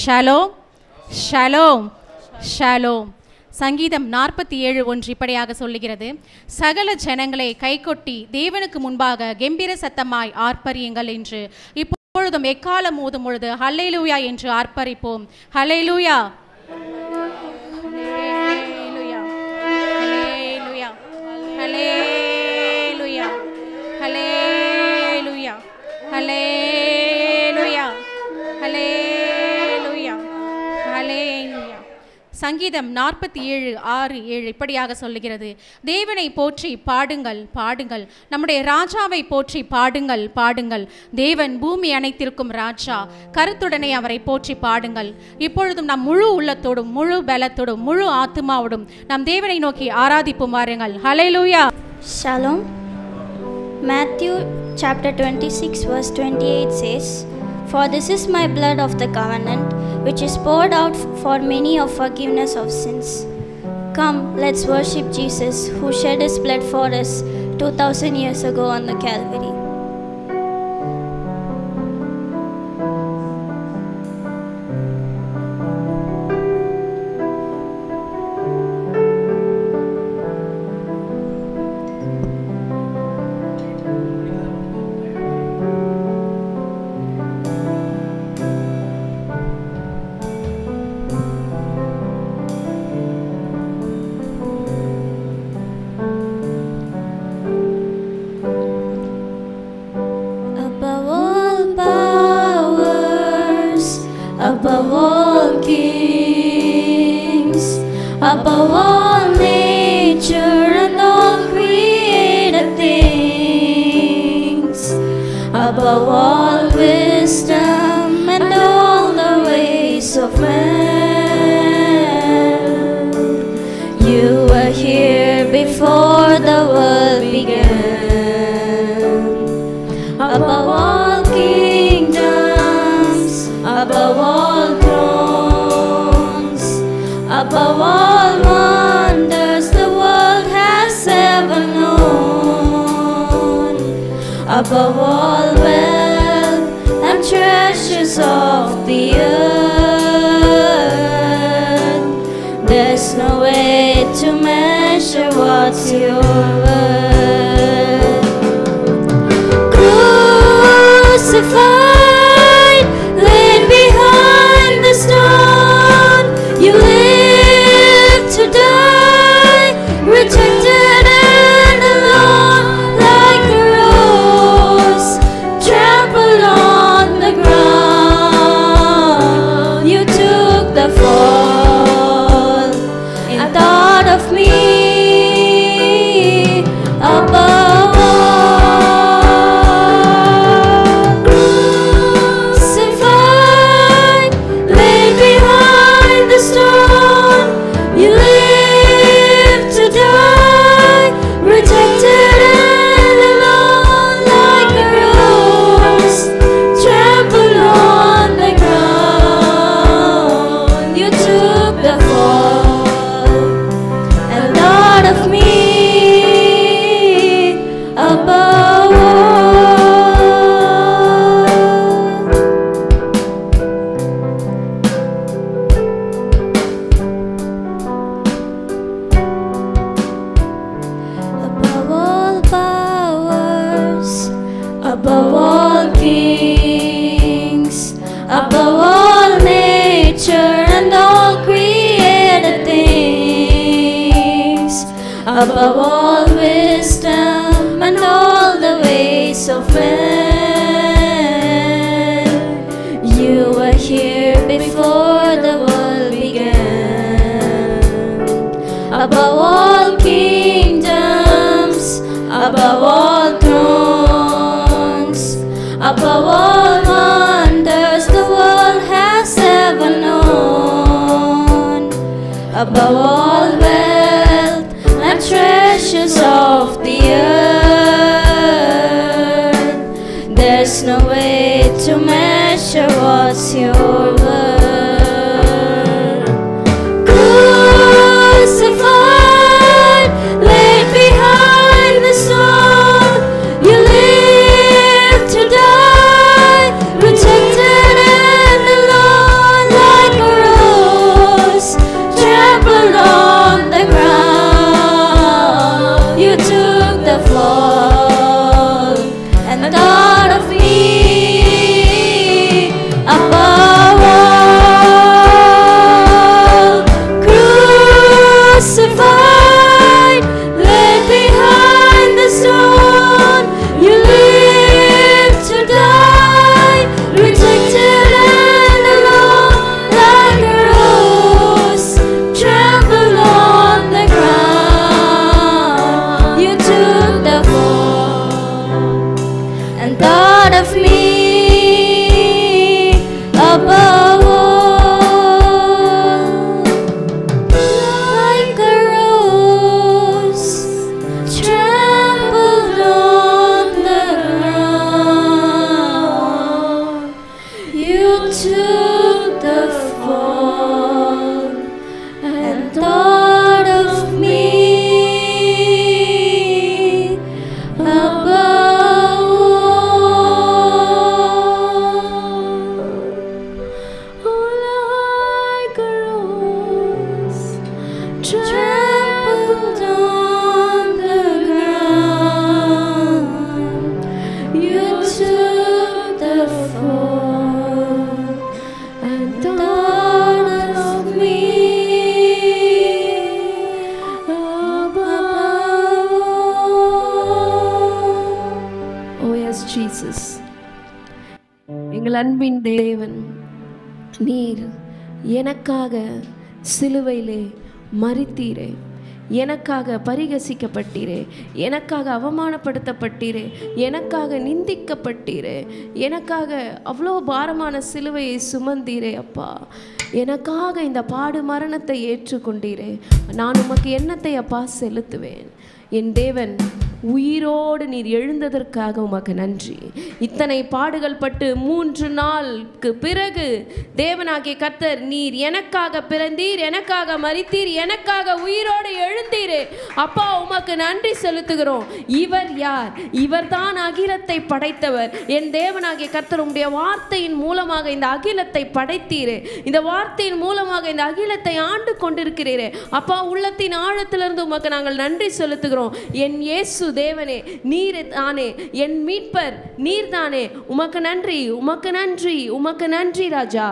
Shalom shalom shalom. சங்கீதம் 47:1 இப்படியாக சொல்லுகிறது, சகல ஜனங்களை கைகொட்டி தேவனுக்கு முன்பாக கெம்பீர சத்தமாய் ஆர்ப்பரியுங்கள் என்று இப்பொழுதும் எக்காலம் ஊதும் பொழுது ஹல்லேலூயா என்று ஆர்ப்பரிப்போம். ஹல்லேலூயா ஹல்லேலூயா ஹல்லேலூயா ஹல்லேலூயா ஹல்லேலூயா ஹல்லேலூயா ஹல்லேலூயா ஹல்லேலூயா. சங்கீதம் 47:6-7 இப்படியாக சொல்லுகிறது, தேவனை போற்றி பாடுங்கள் பாடுங்கள், நம்முடைய ராஜாவை போற்றி பாடுங்கள் பாடுங்கள். தேவன் பூமி அனைத்திற்கும் ராஜா, கருத்துடனே அவரை போற்றி பாடுங்கள். இப்பொழுதும் நம் முழு உள்ளத்தோடும் முழு பலத்தோடும் முழு ஆத்துமாவோடும் நம் தேவனை நோக்கி ஆராதிப்போம் வாருங்கள். ஹல்லேலூயா. Shalom. Matthew chapter 26 verse 28 says, "For this is my blood of the covenant, which is poured out for many of forgiveness of sins." Come, let's worship Jesus, who shed his blood for us 2000 years ago on the Calvary. Above all kings, above all nature and all created things, above all wisdom and all the ways of man, you were here before the world began. Above all kingdoms, above all thrones, above all wonders the world has ever known, above all wealth and treasures of the earth, there's no way to measure what's your worth. Crucified, laid behind the stone, you lived to die, rejected and alone, like a rose trampled on the ground. You took the fall and thought of me above. Above all kings, above all nature and all created things, above all wisdom and all the ways of man, you were here before the world began. Above all kingdoms, above all thrones, above all wonders the world has ever known, above all wealth and treasures of the earth, there's no way to measure what's your worth. Crucified, laid behind the stone, you lived to die, rejected and alone, like எங்கள் அன்பின் தேவன், நீர் எனக்காக சிலுவையிலே மரித்தீரே, எனக்காக பரிகசிக்கப்பட்டீரே, எனக்காக அவமானப்படுத்தப்பட்டீரே, எனக்காக நிந்திக்கப்பட்டீரே, எனக்காக அவ்வளோ பாரமான சிலுவையை சுமந்தீரே அப்பா. எனக்காக இந்த பாடு மரணத்தை ஏற்றுக்கொண்டீரே. நான் உமக்கு என்னத்தை அப்பா செலுத்துவேன்? என் தேவன், உயிரோடு நீர் எழுந்ததற்காக உமக்கு நன்றி. இத்தனை பாடுகள் பட்டு 3 நாளுக்கு பிறகு தேவனாகிய கர்த்தர், நீர் எனக்காக பிறந்தீர், எனக்காக மரித்தீர், எனக்காக உயிரோடு எழுந்தீரே அப்பா, உமக்கு நன்றி செலுத்துகிறோம். இவர் யார்? இவர்தான் அகிலத்தை படைத்தவர். என் தேவனாகிய கர்த்தர், உம்முடைய வார்த்தையின் மூலமாக இந்த அகிலத்தை படைத்தீரே, இந்த வார்த்தையின் மூலமாக இந்த அகிலத்தை ஆண்டு கொண்டிருக்கிறீரே அப்பா. உள்ளத்தின் ஆழத்திலிருந்து உமக்கு நாங்கள் நன்றி செலுத்துகிறோம். என் இயேசு தேவனே, நீர் தானே என் மீட்பர், நீர் தானே. உமக்கு நன்றி, உமக்கு நன்றி, உமக்கு நன்றி ராஜா.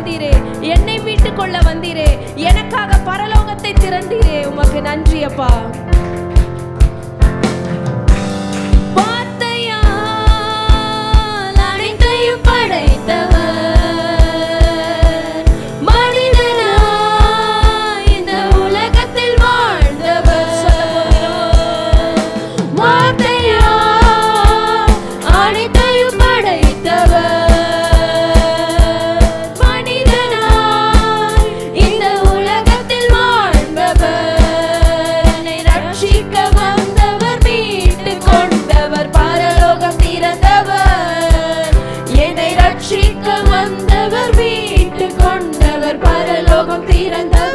வந்தீரே, என்னை மீட்டு கொள்ள வந்தீரே, எனக்காக பரலோகத்தை திறந்தீரே. உமக்கு நன்றி அப்பா. வார்த்தையால் அனைத்தையும் படைத்தவர், மனிதனாய் இந்த உலகத்தில் வாழ்ந்தவர். வார்த்தையால் அனைத்தையும் படைத்தவர், மனிதனாய் இந்த உலகத்தில் வாழ்ந்தவர். என்னை ரட்சிக்க வந்தவர், மீட்டு கொண்டவர், பரலோகம் திறந்தவர். என்னை ரட்சிக்க வந்தவர், மீட்டு கொண்டவர், பரலோகம் திறந்தவர்.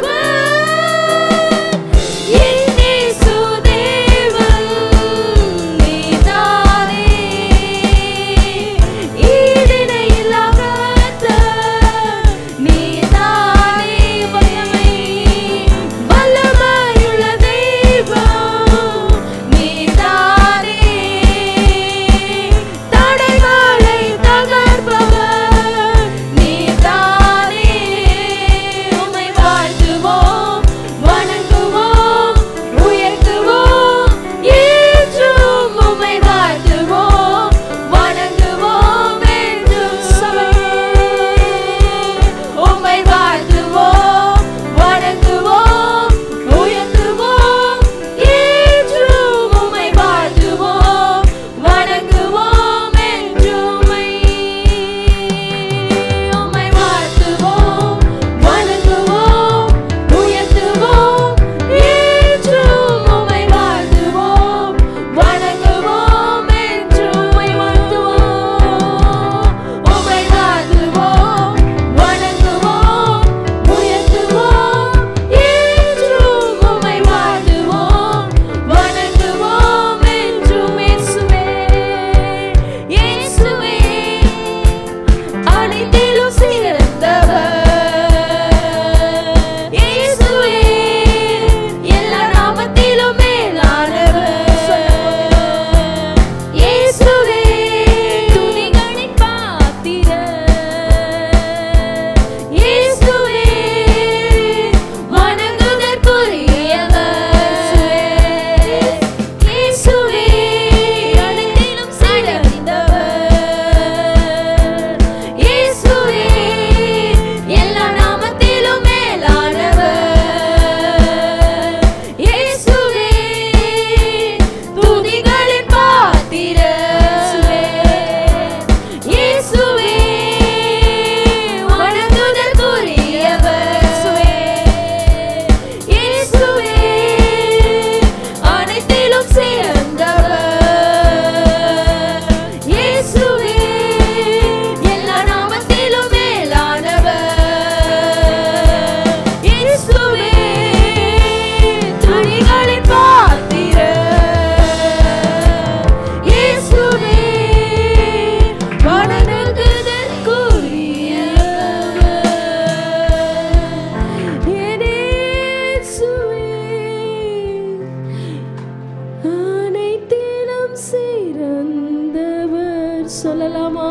சொல்லலாமா?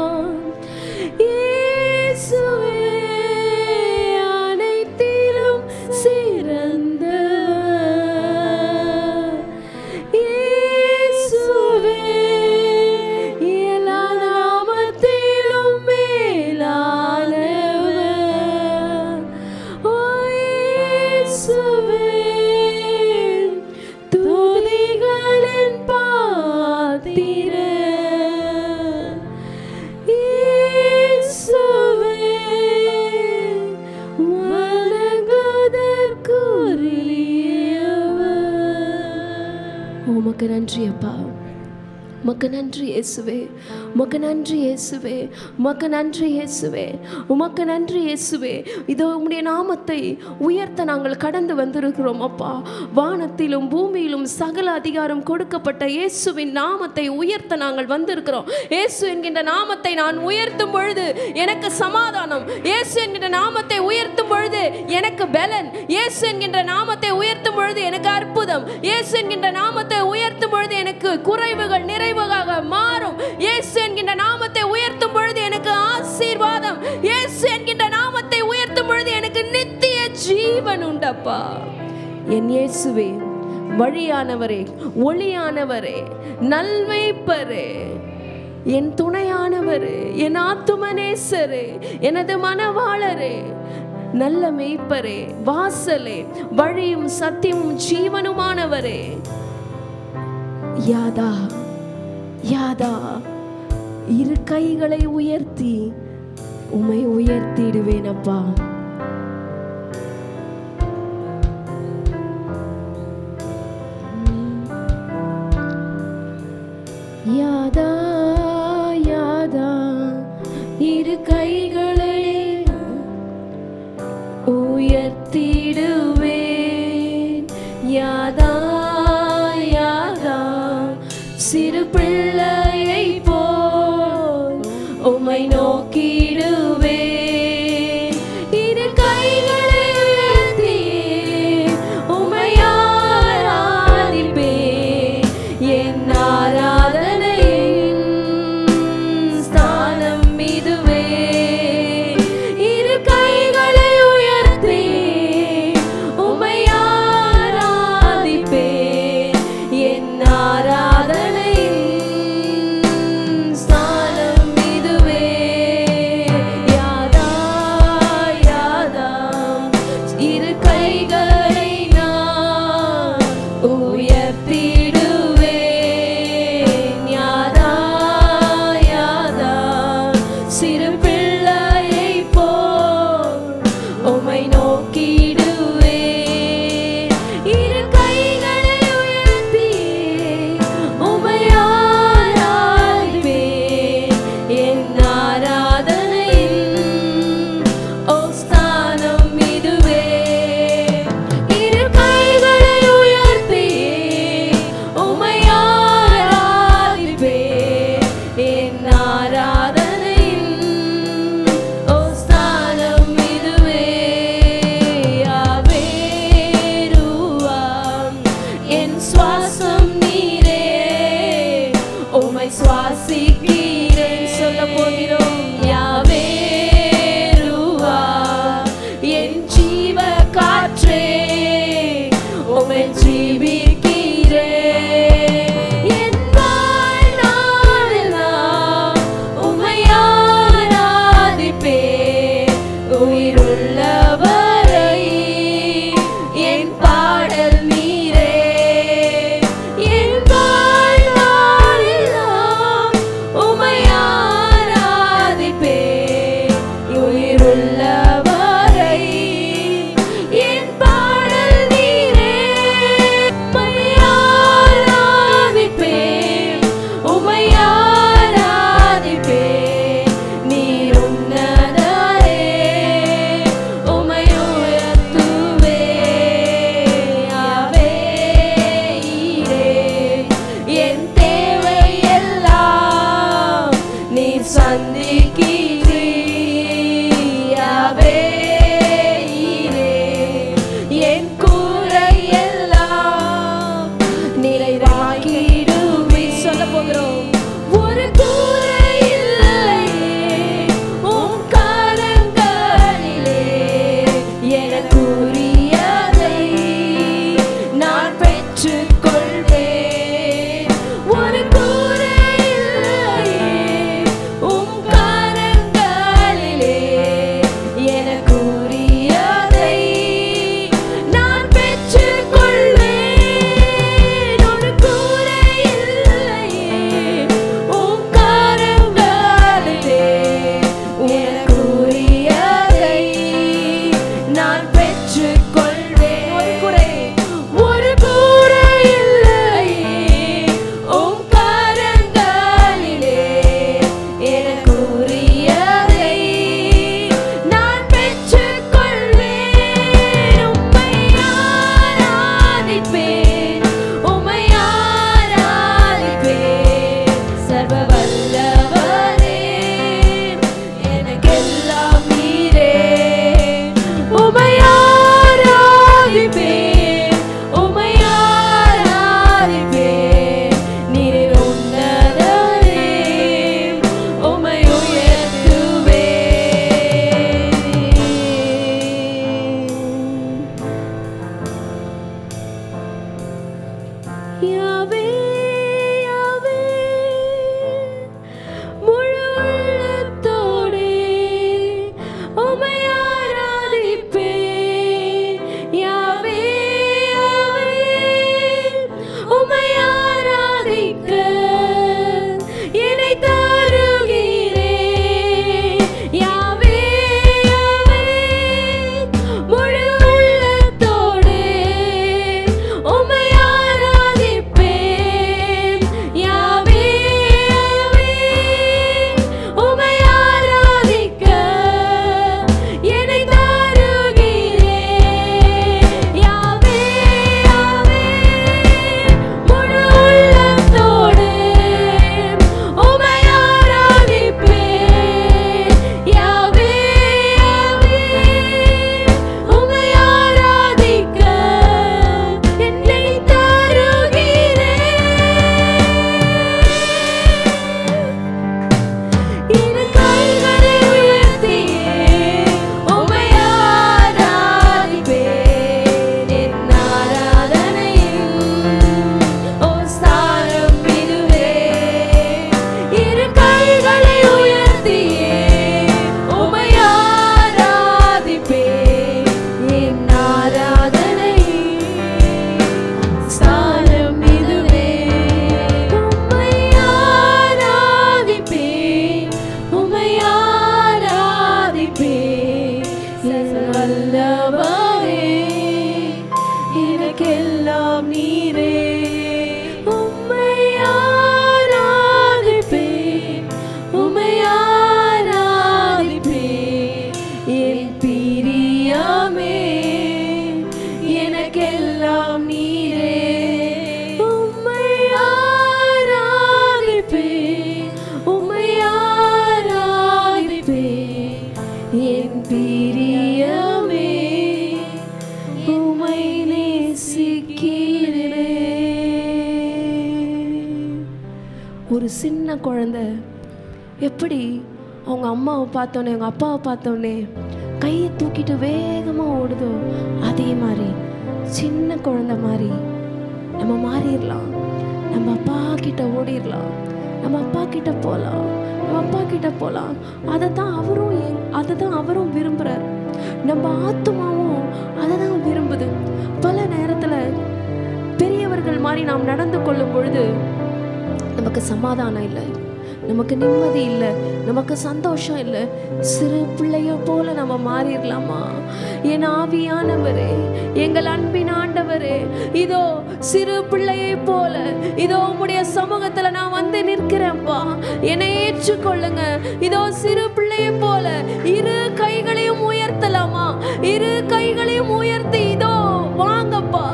இயேசுவே அனைத்திலும் சிறந்தவர், இயேசுவே எல்லா நாமத்திலும் மேலானவர், ஓ இயேசுவே துதிகளின் பாத்திரர், உமக்கு நன்றி அப்பா, உமக்கு நன்றி இயேசுவே, உமக்கு நன்றி இயேசுவே, உமக்கு நன்றி இயேசுவே, உமக்கு நன்றி இயேசுவே. இதோ உம்முடைய நாமத்தை உயர்த்த நாங்கள் கடந்து வந்திருக்கிறோம் அப்பா. வானத்திலும் பூமியிலும் சகல அதிகாரம் கொடுக்கப்பட்ட இயேசுவின் நாமத்தை உயர்த்த நாங்கள் வந்திருக்கிறோம். இயேசு என்கின்ற நாமத்தை நான் உயர்த்தும் பொழுது எனக்கு சமாதானம், இயேசு என்கின்ற நாமத்தை உயர்த்தும் பொழுது எனக்கு பலன், இயேசு என்கின்ற நாமத்தை உயர்த்தும் பொழுது எனக்கு அற்புதம், இயேசு என்கின்ற நாமத்தை உயர்த்தும் பொழுது எனக்கு குறைவுகள் நிறைவாக மாறும், இயேசு என்கின்ற நாமத்தை உயர்த்தும் பொழுது எனக்கு ஆசீர்வாதம், இயேசு என்கின்ற நாமத்தை ஜீவன் உண்டப்பா. என் இயேசுவே, வழியானவரே, ஒளியானவரே, நல்மேய்ப்பரே, என் துணையானவரே, என் ஆத்துமநேசரே, எனது மனவாளரே, நல்ல மேய்ப்பரே, வாசலே, வழியும் சத்தியமும் ஜீவனுமானவரே, யாதா யாதா இரு கைகளை உயர்த்தி உம்மை உயர்த்திடுவேனப்பா. யாதா யாதா இரு கைகளை உயர்த்திடுவேன். யாதா யாதா சிறு பிள்ளையை போல் உம்மை நோக்கிடுவேன். இரு கைகளை உயர்த்தி உம்மை ஆராதிப்பேன். என் ஆராதனையின் ஸ்தானம் இதுவே. இரு கைகளை உயர்த்தி உம்மை ஆராதிப்பேன். என் ஆராதனையின் ஸ்தானம் இதுவே. யாதா யாதா இரு கைகளை நான் உயர்த்திடுவேன். யாதா யாதா சிறு பிள்ளையை போல் உம்மை நோக்கிடுவேன். இரு கைகளை உயர்த்தி உம்மை ஆராதிப்பேன். என் ஆராதனையின் ஸ்தானம் இதுவே. இரு கைகளை உயர்த்தி உம்மை ஆராதிப்பேன். என் ஆராதனையின் ஸ்தானம் இதுவே. யாவே ரூவாம் என் சுவாசம் நீரே, உம்மை சுவாசிக்கிறேன். சொல்ல போகிறோம். யாவே ரூவா என் ஜீவ காற்றே, உம்மை ஜீவிக்கிறேன். என் வாழ்நாளெல்லாம் உம்மை ஆராதிப்பேன். உயிருள்ளவரை என் பாடல் நீரே. என் வாழ்நாளெல்லாம் உம்மை ஆராதிப்பேன். உயிருள்ளவரை என் பாடல் நீரே. உம்மை ஆராதிப்பேன். உம்மை ஆராதிப்பேன். நீர் உன்னதரே, உம்மை வல்லவரே, எனக்கெல்லாம் நீரே. உம்மை ஆராதிப்பேன், உம்மை ஆராதிப்பேன், என் பிரியமே, எனக்கெல்லாம் நீரே. உம்மை ஆராதிப்பேன், உம்மை ஆராதிப்பேன், என் பிரியமே, உம்மை நேசிக்கிறேன். ஒரு சின்ன குழந்தை எப்படி அவங்க அம்மாவை பார்த்தோன்னே, அவங்க அப்பாவை பார்த்தோன்னே கையை தூக்கிட்டு வேகமாக ஓடுதோ, அதே மாதிரி சின்ன குழந்தை மாதிரி நம்ம மாறிடலாம். நம்ம அப்பா கிட்ட ஓடிடலாம், நம்ம அப்பா கிட்ட போகலாம், நம்ம அப்பா கிட்ட போகலாம். அதை தான் அவரும் விரும்புகிறார். நம்ம ஆத்மாவும் அதை தான் விரும்புது. பல நேரத்தில் பெரியவர்கள் மாதிரி நாம் நடந்து கொள்ளும் பொழுது நமக்கு சமாதானம் இல்லை, நமக்கு நிம்மதி இல்லை, நமக்கு சந்தோஷம் இல்லை. சிறு பிள்ளைய போல நம்ம மாறிடலாமா? என் ஆவியானவரே, எங்கள் அன்பின் ஆண்டவரே, இதோ சிறு பிள்ளையை போல இதோ உம்முடைய சமூகத்துல நான் வந்து நிற்கிறேன்ப்பா, என்னை ஏற்றுக்கொள்ளுங்க. இதோ சிறு பிள்ளையை போல இரு கைகளையும் உயர்த்தலாமா? இரு கைகளையும் உயர்த்தி இதோ வாங்கப்பா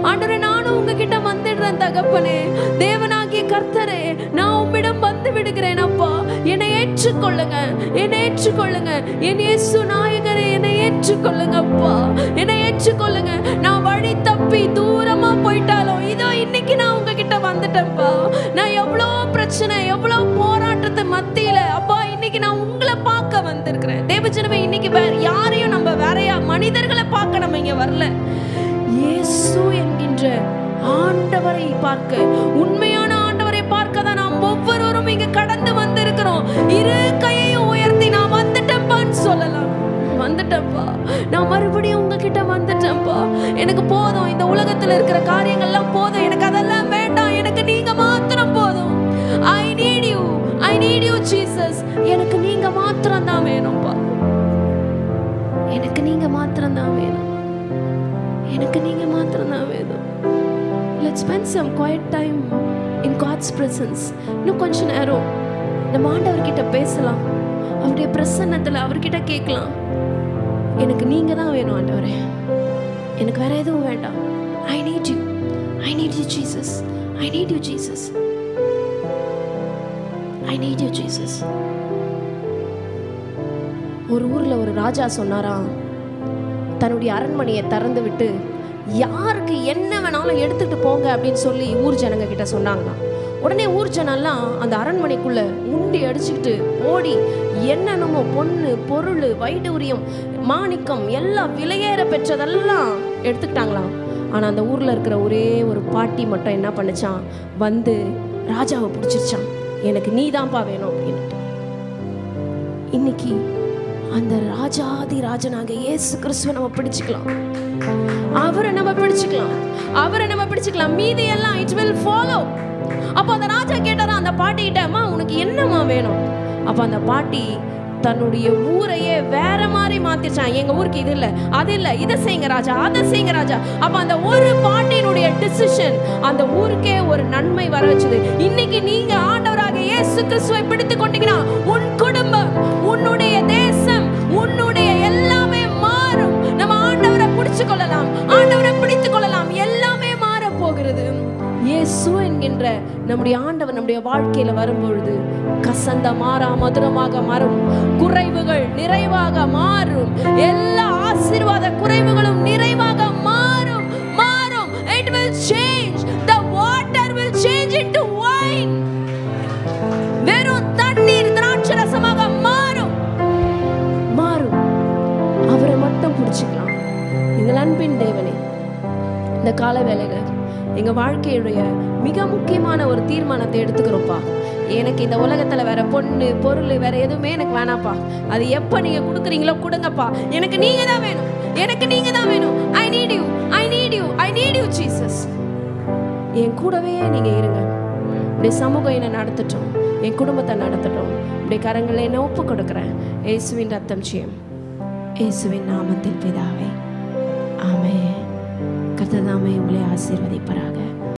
ஆண்டவரே, நானும் உங்ககிட்ட வந்துடுறேன் தகப்பனே. தேவனாகிய கர்த்தரே, நான் உம்மிடம் வந்து விடுகிறேன் அப்பா, என்னை ஏற்றுக்கொள்ளுங்க, என்னை ஏற்றுக்கொள்ளுங்க. என் இயேசு நாயகரே, என்னை ஏற்றுக்கொள்ளுங்க அப்பா, என்னை ஏற்றுக்கொள்ளுங்க. நான் வழி தப்பி தூரமா போயிட்டாலும் இதோ இன்னைக்கு நான் உங்ககிட்ட வந்துட்டேன்ப்பா. நான் எவ்வளோ பிரச்சனை, எவ்வளோ போராட்டத்தை மத்தியில அப்பா இன்னைக்கு நான் உங்களை பார்க்க வந்திருக்கிறேன். தேவஜனமே, இன்னைக்கு வேற யாரையும் நம்ம வேறையா மனிதர்களை பார்க்க நம்ம இங்க வரல. இயேசு என்கின்ற ஆண்டவரை பார்க்க, உண்மையான ஆண்டவரை பார்க்க தான் நாம் ஒவ்வொருவரும் இங்க கடந்து வந்திருக்கிறோம். இரு கையையும் உயர்த்தி நான் வந்துட்டேன்பான்னு சொல்லலாம். வந்துட்டேன்ப்பா, நான் மறுபடியும் உங்ககிட்ட வந்துட்டேன்ப்பா. எனக்கு போதும், இந்த உலகத்துல இருக்கிற காரியங்கள்லாம் போதும், எனக்கு அதெல்லாம் வேண்டாம், எனக்கு நீங்க மாத்திரம் போதும். I need you, I need you Jesus. எனக்கு நீங்க மாத்திரம் தான் வேணும்ப்பா, எனக்கு நீங்க மாத்திரம் தான் வேணும், எனக்கு நீங்க மாத்திரம் தான் வேணும். Let's spend some quiet time in God's presence. இன்னும் கொஞ்ச நேரம் நம்ம ஆண்டவர்கிட்ட பேசலாம், அவருடைய பிரசன்னத்தில் அவர்கிட்ட கேட்கலாம். எனக்கு நீங்க தான் வேணும் ஆண்டவரே, எனக்கு வேற எதுவும் வேண்டாம். I need you, I need you Jesus, I need you Jesus, I need you Jesus. ஒரு ஊர்ல ஒரு ராஜா சொன்னாராம், தன்னுடைய அரண்மனையை திறந்து விட்டு யாருக்கு என்ன வேணாலும் எடுத்துட்டு போங்க அப்படின்னு சொல்லி ஊர் ஜனங்க கிட்ட சொன்னாங்களாம். உடனே ஊர் ஜனெல்லாம் அந்த அரண்மனைக்குள்ள முண்டி அடிச்சுக்கிட்டு ஓடி என்னென்னமோ பொண்ணு பொருள் வைடூரியம் மாணிக்கம் எல்லாம் விலையேற பெற்றதெல்லாம் எடுத்துக்கிட்டாங்களாம். ஆனால் அந்த ஊரில் இருக்கிற ஒரே ஒரு பாட்டி மட்டும் என்ன பண்ணுச்சான், வந்து ராஜாவை பிடிச்சிருச்சான், எனக்கு நீ தான்ப்பா வேணும் அப்படின்ட்டு. இன்னைக்கு அந்த ராஜாதி ராஜனாக இயேசு கிறிஸ்துவை நம்ம பிடிச்சுக்கலாம், அவரை நம்ம பிடிச்சுக்கலாம், அவரை நம்ம பிடிச்சுக்கலாம். மீதி எல்லாம் இட் வில் ஃபாலோ. அப்போ அந்த ராஜா கேட்டாரா அந்த பாட்டி கிட்ட, அம்மா உனக்கு என்னம்மா வேணும்? அப்போ அந்த பாட்டி தன்னுடைய ஊரையே வேற மாதிரி மாத்திச்சான். எங்க ஊருக்கு இது இல்லை, அது இல்லை, இதை செய்யுங்க ராஜா, அதை செய்யுங்க ராஜா. அப்ப அந்த ஒரு பாட்டியினுடைய டிசிஷன் அந்த ஊருக்கே ஒரு நன்மை வர வச்சது. இன்னைக்கு நீங்க ஆண்டவராக இயேசு கிறிஸ்துவை பிடித்து கொண்டீங்கன்னா உன் குடும்பம், உன்னுடைய தேசம், உன்னுடைய எல்லாமே மாறும். நம்ம ஆண்டவரை பிடிச்சு கொள்ளலாம், ஆண்டவரை பிடித்துக் கொள்ளலாம், எல்லாமே மாற போகிறது. இயேசு என்கின்ற நம்முடைய ஆண்டவர் நம்முடைய வாழ்க்கையில வரும்பொழுது கசந்த மாறா மதுரமாக மாறும், குறைவுகள் நிறைவாக மாறும், எல்லா ஆசீர்வாத குறைவுகளும் நிறைவாக மாறும் மாறும். It will change, the water will change into wine. வெறும் தண்ணீர் திராட்சரசமாக மாறும் மாறும். அவரை மட்டும் பிடிச்சுக்கலாம். எங்கள் அன்பின் தேவனே, இந்த கால வேளையில எங்க வாழ்க்கையுடைய மிக முக்கியமான ஒரு தீர்மானத்தை எடுத்துக்கிறோம்ப்பா. எனக்கு இந்த உலகத்துல வேற பொண்ணு பொருள் வேற எதுவுமே எனக்கு வேணாப்பா. அது எப்ப நீங்க கொடுக்குறீங்களோ கொடுங்கப்பா, எனக்கு நீங்க தான் வேணும், எனக்கு நீங்க தான் வேணும். I need you, I need you, I need you Jesus. என் கூடவே நீங்க இருங்க. இப்படி சமூகம் என்னை நடத்தட்டும், என் குடும்பத்தை நடத்தட்டும். இப்படி கரங்களை என்ன ஒப்பு கொடுக்குறேன். இயேசுவின் ரத்தம் ஜெயம். இயேசுவின் நாமத்தில் பிதாவே, ஆமென். கர்த்தர் தாமே உங்களை ஆசீர்வதிப்பாராக.